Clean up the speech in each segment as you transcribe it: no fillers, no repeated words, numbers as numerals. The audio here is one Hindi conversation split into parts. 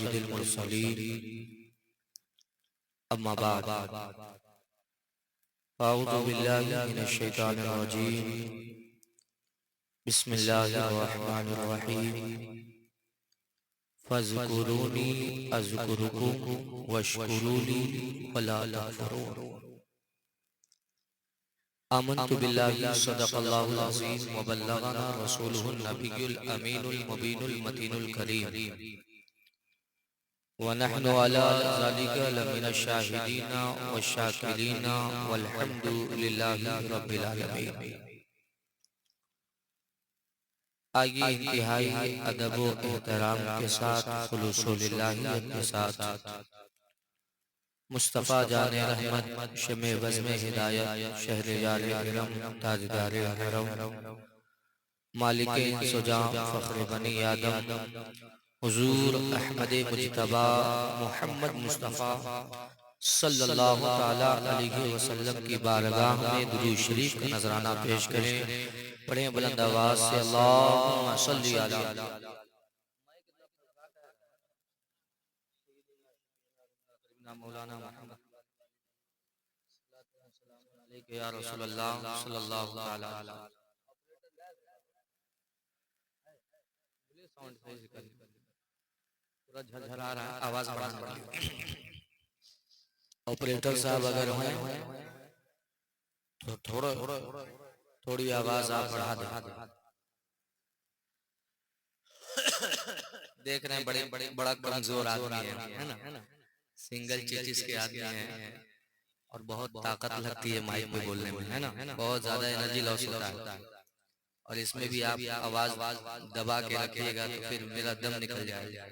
सय्यिदिल मुरसलीन अम्मा बाद अऊज़ु बिल्लाहि मिनश शैतानिर रजीम बिस्मिल्लाहिर रहमानिर रहीम फ़ज़्कुरूनी अज़्कुरुकुम वश्कुरूली वला तकफ़ुरून। आमन्तु बिल्लाहि सदक़ल्लाहुल अज़ीम व बल्लगना रसूलुहुन नबियुल अमीनुल मुबीनुल मतीनुल करीम व नहनु अला ज़ालिका लमिनश शाहिदीना वश्शाकिरीना वल्हम्दु लिल्लाहि रब्बिल आलमीन। आइए इंतहाई अदब व एहतराम के साथ खुलूस लिल्लाहियत के साथ मुस्तफ़ा जाने रहमत शमे वज़्म हिदायत शहरयार इरम ताजदार हरम मालिक इंसुजा फ़ख्र बनी आदम हुज़ूर अहमद मुज्तबा मोहम्मद मुस्तफ़ा सल्लल्लाहु ताला अलैहि वसल्लम की बारगाह में दुरूद शरीफ का नजराना पेश करें। पढ़ें बुलंद आवाज से अल्लाहुम्मा सल्ली अला मौलाना मुहम्मद या रसूलल्लाह सल्लल्लाहु ताला साउंड सही से कर, पूरा झरझरा रहा है, आवाज बढ़ाना पड़ेगी। ऑपरेटर साहब अगर हैं तो थोड़ी आवाज आप बढ़ा दें। देख रहे हैं बड़े बड़ा कमजोर आदमी है ना, सिंगल चेचिस के आदमी हैं और बहुत ताकत लगती है माइक पे बोलने में, है ना, बहुत ज्यादा एनर्जी लॉस होता है। और इसमें भी आप आवाज दबा के रखिएगा तो फिर मेरा दम निकल जाएगा।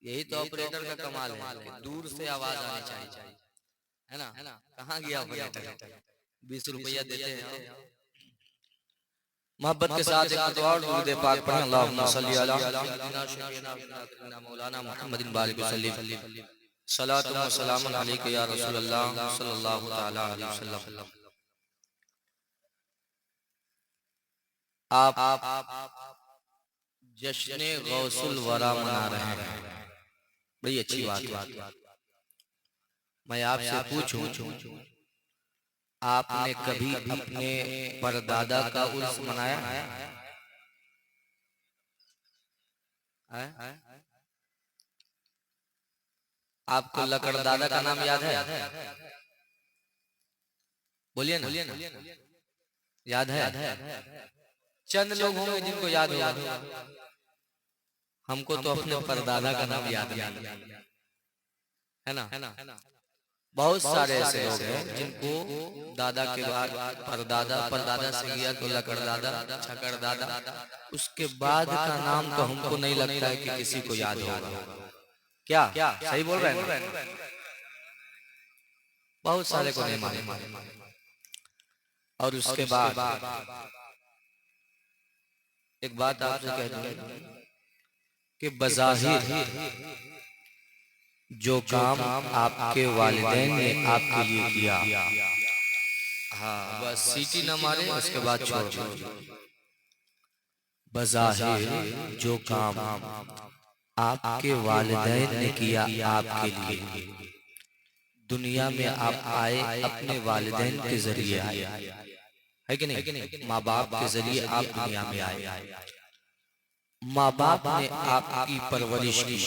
यही तो ऑपरेटर का कमाल है कि दूर से आवाज आनी चाहिए, है ना। कहाँ गया ऑपरेटर? 20 रुपया देते हैं। मोहब्बत के साथ एक दुआ दुरूद पाक पढ़ें। अल्लाहुम्मा सल्ली अला मौलाना मुहम्मदिन बारिक वसल्लिम सलातु व सलामुन अलैका या रसूलल्लाह सल्लल्लाहु तआला अलैहि वसल्लम। आप जश्न गौसुल वरा मना रहे हैं, बड़ी अच्छी बात है। मैं आपसे पूछूं, आपने कभी अपने परदादा का उर्स मनाया है? आपको लकड़दादा का नाम याद है? बोलिए ना, याद है? चंद लोग होंगे जिनको याद होगा, हमको तो अपने परदादा का नाम याद नहीं है ना। बहुत सारे ऐसे लोग हैं जिनको दादा के बाद परदादा से किया तो लकड़दादा, छकड़दादा, उसके बाद का नाम तो हमको नहीं लगता है कि किसी को याद होगा। क्या सही बोल रहे हैं? बहुत सारे को नहीं मालूम। और उसके बाद एक बात आपसे कह दूं कि बज़ाहिर जो काम आपके वालिदैन ने आपके लिए किया, हाँ बस सीटी न मारे उसके बाद छोड़ दो। बज़ाहिर जो काम आपके वालिदैन ने किया आपके लिए, दुनिया में आप आए अपने वालिदैन के जरिए आए, है कि नहीं? माँ बाप के जरिए आप दुनिया में आए। माँ बाप ने आपकी परवरिश की,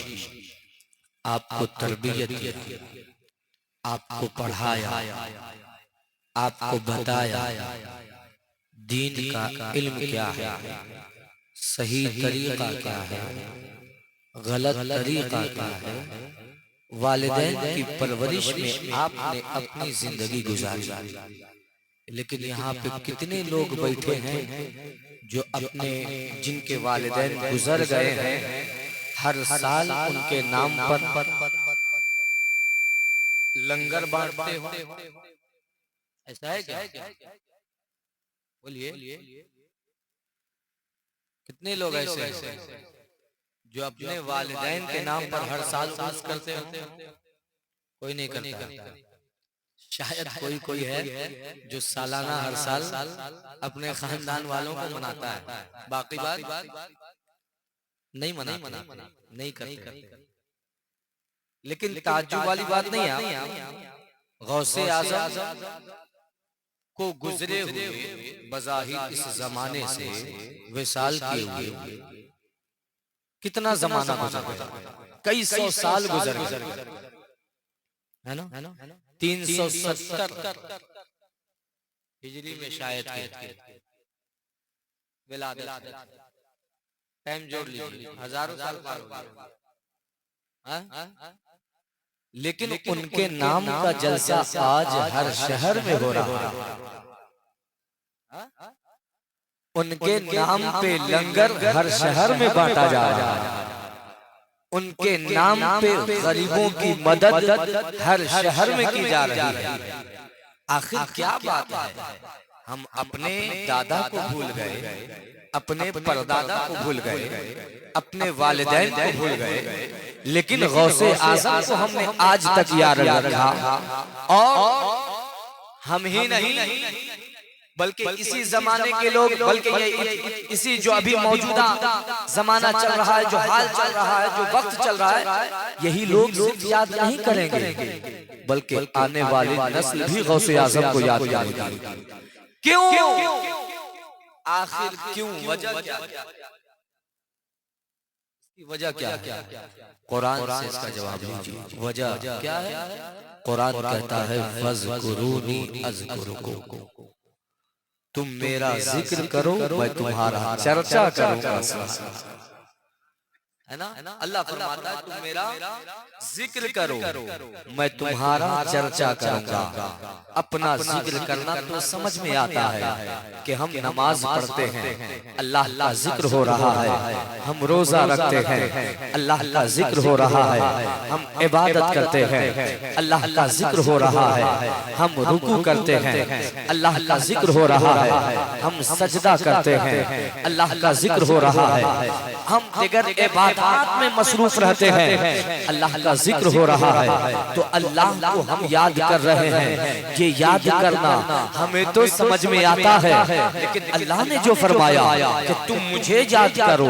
आपको तरबियत दी, आपको पढ़ाया, आपको बताया दीन का इल्म क्या है, सही तरीका क्या है, गलत तरीका क्या है। वालिदैन की परवरिश में आपने अपनी जिंदगी गुजारी। लेकिन यहाँ पे कितने लोग बैठे हैं जो अपने जिनके वालिदैन गुजर गए हैं, हर साल उनके नाम पर लंगर बांटते हो। ऐसा है क्या? बोलिए, कितने लोग ऐसे हैं जो अपने वालिदैन के नाम पर हर साल उर्स करते हो? कोई नहीं करता। शायद कोई है जो सालाना हर साल अपने खानदान वालों को मनाता है। बाकी बात नहीं मनाते, नहीं करते। लेकिन ताज्जुब वाली बात नहीं है, गौसे आजम को गुजरे हुए बज़ाहिर इस जमाने से विसाल किए हुए कितना जमाना गुजर गया, कई सौ साल गुजर गए, है ना। 370 हिजरी में शायद विलादत, टाइम जोड़ लीजिए, हजारों साल पार हो गए। लेकिन उनके नाम का जलसा आज हर शहर में हो रहा है। उनके नाम पे लंगर हर शहर में बांटा जा रहा है। उनके नाम पे गरीबों की मदद हर शहर में की जा रही है। आखिर क्या बात है, हम अपने दादा को भूल गए, अपने परदादा को भूल गए, अपने वालिदैन को भूल गए, लेकिन गौसे आज़म को हमने आज तक याद रखा। और हम ही नहीं बल्कि इसी जमाने के लोग, बल्कि ये इसी जो अभी मौजूदा जमाना चल रहा है, जो हाल चल रहा है, जो वक्त चल रहा है, यही लोग सिर्फ याद नहीं करेंगे बल्कि आने वाली नस्ल भी गौसे आज़म को याद करेगी। क्यों? आखिर क्यों? वजह क्या? वजह क्या? कुरान से इसका जवाब दीजिए। वजह क्या है? कुरान कहता है फज़कुरूनी अज़कुरुकुम, तुम मेरा जिक्र करो मैं तुम्हारा चर्चा करूंगा, है ना। अल्लाह फरमाता है तुम मेरा जिक्र करो मैं तुम्हारा चर्चा करूंगा। अपना जिक्र करना तो समझ में आता है कि हम नमाज पढ़ते हैं, अल्लाह का जिक्र हो रहा है, हम रोजा रखते हैं, अल्लाह का जिक्र हो रहा है, हम इबादत करते हैं, अल्लाह का जिक्र हो रहा है, हम रुकू करते हैं, अल्लाह का जिक्र हो रहा है, हम सजदा करते हैं, अल्लाह का जिक्र हो रहा है, हम दिगर इबादत में मसरूफ रहते हैं, अल्लाह का जिक्र हो रहा है। तो अल्लाह को हम याद कर रहे हैं। ये याद करना हमें तो समझ में आता है, लेकिन अल्लाह ने जो फरमाया कि तुम मुझे याद करो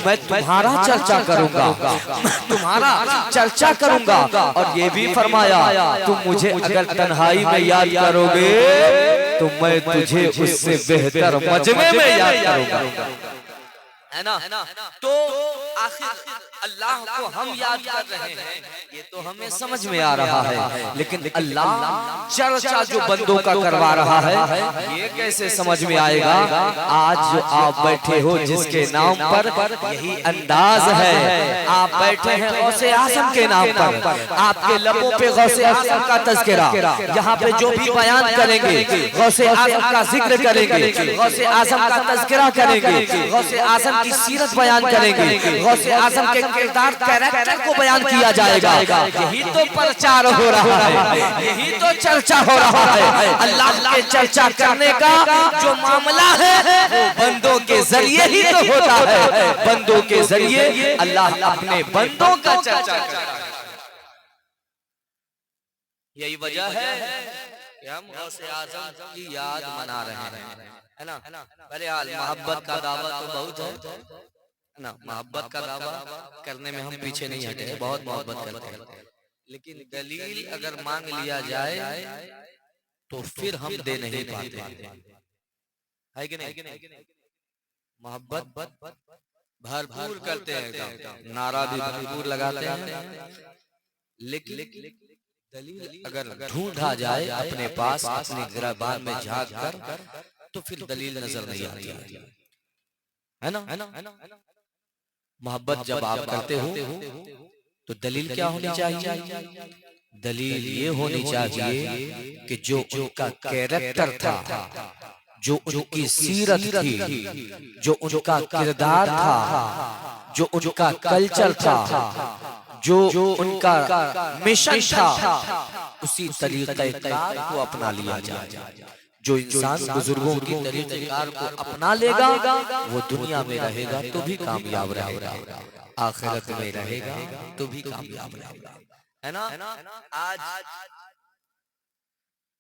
मैं तुम्हारा चर्चा करूंगा, तुम्हारा चर्चा करूंगा, और ये भी फरमाया तुम मुझे अगर तन्हाई में याद करोगे तो मैं तुझे उससे बेहतर मजमे में याद करूंगा, है ना। तो आखिर अल्लाह को हम याद कर रहे हैं, ये तो हमें समझ में आ रहा है, लेकिन अल्लाह चर्चा जो बंदों का करवा रहा है ये कैसे समझ में आएगा। आज जो आप बैठे हो जिसके नाम पर यही अंदाज है, आप बैठे हैं गौसे आज़म के नाम पर, आपके लबों पे गौसे आज़म का तज़किरा, यहाँ पे जो भी बयान करेंगे गौसे आज़म का जिक्र करेंगे, गौसे आज़म का तज़किरा करेंगे, गौसे आज़म की सीरत बयान करेंगे, गौसे आज़म के किरदार कैरेक्टर को बयान किया जाएगा। यही तो प्रचार हो रहा है, यही तो चर्चा हो रहा है। अल्लाह के चर्चा करने का जो मामला है वो बंदों के जरिए ही तो होता है, बंदों के जरिए अल्लाह अपने बंदों का चर्चा करता है। यही वजह है कि हम गौसे आज़म की याद मना रहे हैं, है ना। बहरहाल मोहब्बत का दावा तो बहुत है ना, मोहब्बत का दावा करने में हम पीछे नहीं हटे, बहुत मोहब्बत करते हैं, लेकिन दलील अगर मांग लिया जाए तो फिर हम दे नहीं पाते, है कि नहीं। मोहब्बत भरपूर करते हैं, नारा भी भरपूर लगाते हैं, लेकिन दलील अगर ढूंढा जाए अपने पास अपने गिरबान में झांक कर तो फिर दलील नजर नहीं आती, है ना। मोहब्बत जब आप करते हो तो दलील क्या होनी चाहिए? दलील ये होनी चाहिए कि जो उनका कैरेक्टर था, जो उनकी सीरत थी, जो उनका किरदार था, जो उनका कल्चर था, जो उनका मिशन था, उसी तरीक़े-कार को अपना लिया जाए। जो इंसान बुजुर्गों की तरीक़ेकार को अपना लेगा वो दुनिया में रहेगा तो भी कामयाब रहेगा, आखिरत में रहेगा तो भी कामयाब रहेगा, है ना। आज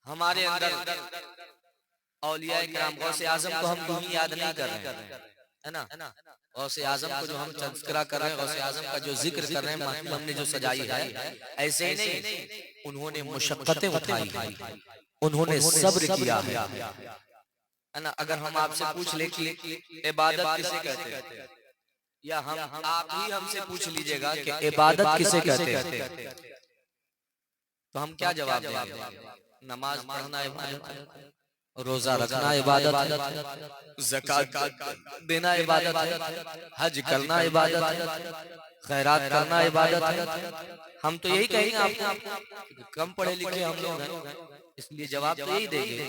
हमारे अंदर औलिया किराम गौसे आज़म को हम यूं ही याद नहीं कर रहे हैं, है ना। गौसे आजम को जो हम तज़किरा कर रहे हैं, गौसे आजम का जो जिक्र कर रहे हैं, महफिल हमने जो सजाई है, ऐसे ही नहीं, उन्होंने मुशक्कतें उठाई, उन्होंने सब्र किया है ना। अगर हम आपसे पूछ ले कि इबादत किसे कहते हैं, या हम आप ही हमसे पूछ लीजिएगा कि इबादत किसे कहते हैं, तो हम क्या जवाब देंगे? नमाज पढ़ना इबादत, रोजा रखना इबादत, ज़कात देना इबादत, हज करना इबादत, खैरात करना इबादत है। हम तो यही कहेंगे आपको, कम पढ़े लिखे हम लोग हैं, इसलिए जवाब तो यही देंगे।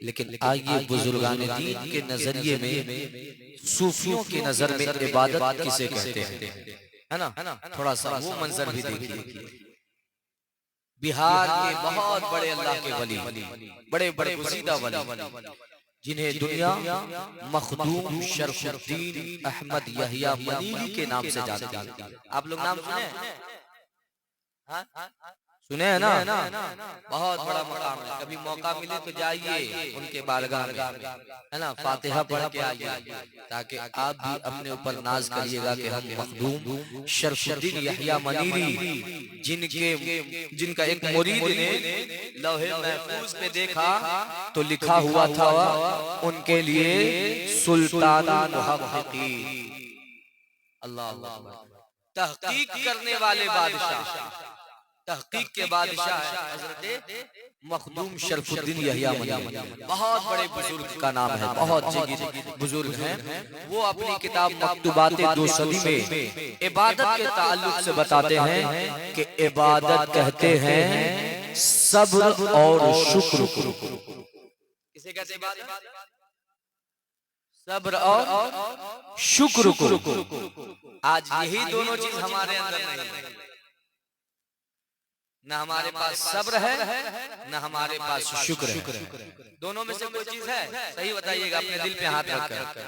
लेकिन आइए बुजुर्गान दीन के नजरिए में, सूफियों की नजर में इबादत किसे कहते हैं, है ना, थोड़ा सा वो मंजर भी देखिए। बिहार के बहुत बड़े अल्लाह के वली, बड़े बड़े बुज़ीदा वली, जिन्हें दुनिया मखदूम शरफुद्दीन अहमद यहिया मनीरी के नाम से जानती है। आप लोग नाम सुने हैं? सुने हैं ना? बहुत बड़ा मकाम है, कभी मौका मिले तो जाइए उनके बारगाह में, है ना, फातिहा पढ़ के आइए, ताकि आप भी अपने ऊपर नाज करिएगा कि हम मखदूम शरफुद्दीन यहिया मनीरी, जिनका एक मुरीद ने लौहे महफूज पे देखा तो लिखा हुआ था उनके लिए सुल्तानुल मुहक्किकीन। अल्लाह अल्लाह, तहकीक करने वाले बादशाह, तहकीक के बादशाह है हजरत मखदूम शरफुद्दीन यहिया मनीरी। बहुत बड़े बुजुर्ग का नाम है, बहुत जिगरी बुजुर्ग हैं। वो अपनी किताब मकतूबात दो सदी में इबादत के ताल्लुक से बताते हैं कि इबादत कहते हैं सब्र और शुक्र को। किसे कहते हैं इबादत? सब्र और शुक्र को। आज यही दोनों चीज हमारे अंदर नहीं है, न हमारे पास सब्र है, न हमारे पास शुक्र है। दोनों में से कोई चीज है? सही बताइएगा, अपने दिल पे हाथ रखकर।